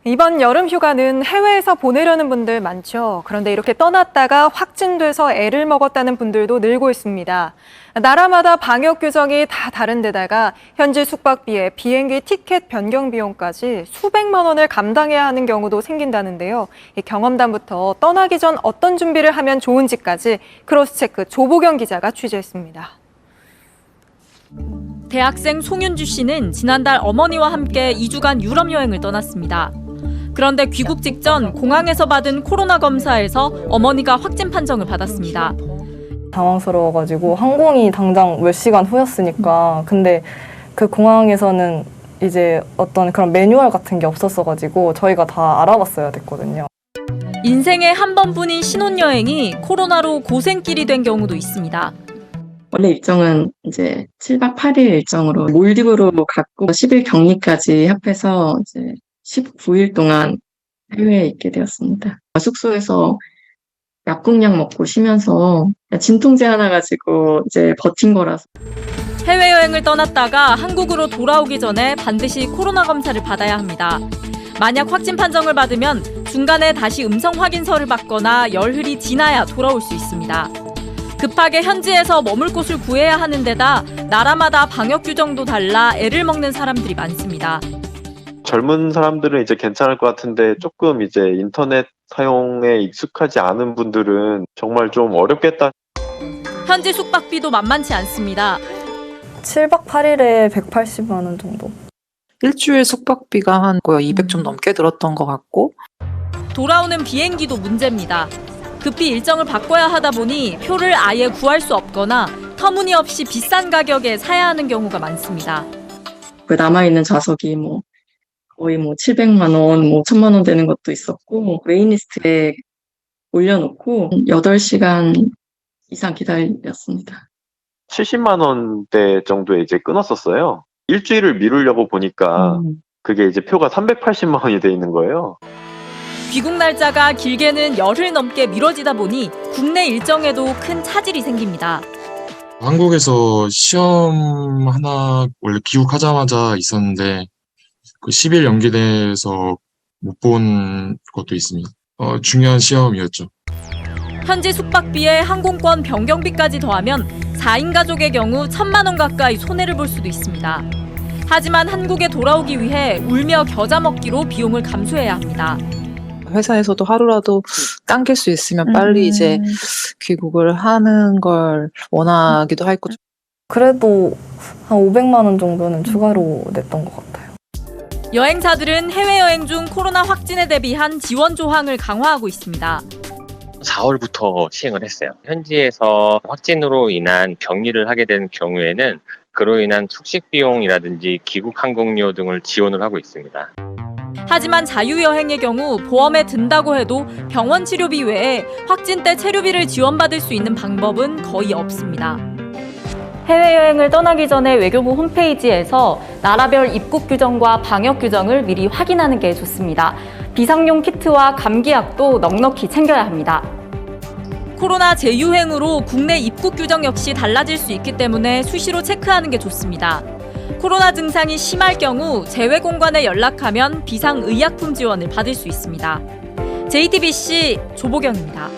이번 여름 휴가는 해외에서 보내려는 분들 많죠. 그런데 이렇게 떠났다가 확진돼서 애를 먹었다는 분들도 늘고 있습니다. 나라마다 방역 규정이 다 다른데다가 현지 숙박비에 비행기 티켓 변경 비용까지 수백만 원을 감당해야 하는 경우도 생긴다는데요. 이 경험담부터 떠나기 전 어떤 준비를 하면 좋은지까지 크로스체크 조보경 기자가 취재했습니다. 대학생 송윤주 씨는 지난달 어머니와 함께 2주간 유럽 여행을 떠났습니다. 그런데 귀국 직전 공항에서 받은 코로나 검사에서 어머니가 확진 판정을 받았습니다. 당황스러워가지고 항공이 당장 몇 시간 후였으니까 근데 그 공항에서는 이제 어떤 그런 매뉴얼 같은 게 없었어가지고 저희가 다 알아봤어야 됐거든요. 인생에 한 번뿐인 신혼여행이 코로나로 고생길이 된 경우도 있습니다. 원래 일정은 이제 7박 8일 일정으로 몰디브로 갔고 10일 격리까지 합해서 이제 19일 동안 해외에 있게 되었습니다. 숙소에서 약국약 먹고 쉬면서 진통제 하나 가지고 이제 버틴 거라서. 해외여행을 떠났다가 한국으로 돌아오기 전에 반드시 코로나 검사를 받아야 합니다. 만약 확진 판정을 받으면 중간에 다시 음성 확인서를 받거나 열흘이 지나야 돌아올 수 있습니다. 급하게 현지에서 머물 곳을 구해야 하는 데다 나라마다 방역 규정도 달라 애를 먹는 사람들이 많습니다. 젊은 사람들은 이제 괜찮을 것 같은데 조금 이제 인터넷 사용에 익숙하지 않은 분들은 정말 좀 어렵겠다. 현지 숙박비도 만만치 않습니다. 7박 8일에 180만 원 정도. 일주일 숙박비가 한 200 좀 넘게 들었던 것 같고. 돌아오는 비행기도 문제입니다. 급히 일정을 바꿔야 하다 보니 표를 아예 구할 수 없거나 터무니없이 비싼 가격에 사야 하는 경우가 많습니다. 그 남아있는 좌석이 거의 700만 원, 1000만 원 되는 것도 있었고 웨이리스트에 올려놓고 8시간 이상 기다렸습니다. 70만 원대 정도에 이제 끊었었어요. 일주일을 미루려고 보니까 그게 이제 표가 380만 원이 돼 있는 거예요. 귀국 날짜가 길게는 열흘 넘게 미뤄지다 보니 국내 일정에도 큰 차질이 생깁니다. 한국에서 시험 하나 원래 귀국하자마자 있었는데 그 10일 연기돼서 못 본 것도 있습니다. 중요한 시험이었죠. 현지 숙박비에 항공권 변경비까지 더하면 4인 가족의 경우 1,000만 원 가까이 손해를 볼 수도 있습니다. 하지만 한국에 돌아오기 위해 울며 겨자 먹기로 비용을 감수해야 합니다. 회사에서도 하루라도 당길 수 있으면 빨리 이제 귀국을 하는 걸 원하기도 하고. 그래도 한 500만 원 정도는 추가로 냈던 것 같아요. 여행사들은 해외여행 중 코로나 확진에 대비한 지원 조항을 강화하고 있습니다. 4월부터 시행을 했어요. 현지에서 확진으로 인한 격리를 하게 된 경우에는 그로 인한 숙식 비용이라든지 귀국 항공료 등을 지원을 하고 있습니다. 하지만 자유여행의 경우 보험에 든다고 해도 병원 치료비 외에 확진 때 체류비를 지원받을 수 있는 방법은 거의 없습니다. 해외여행을 떠나기 전에 외교부 홈페이지에서 나라별 입국 규정과 방역 규정을 미리 확인하는 게 좋습니다. 비상용 키트와 감기약도 넉넉히 챙겨야 합니다. 코로나 재유행으로 국내 입국 규정 역시 달라질 수 있기 때문에 수시로 체크하는 게 좋습니다. 코로나 증상이 심할 경우 재외공관에 연락하면 비상의약품 지원을 받을 수 있습니다. JTBC 조보경입니다.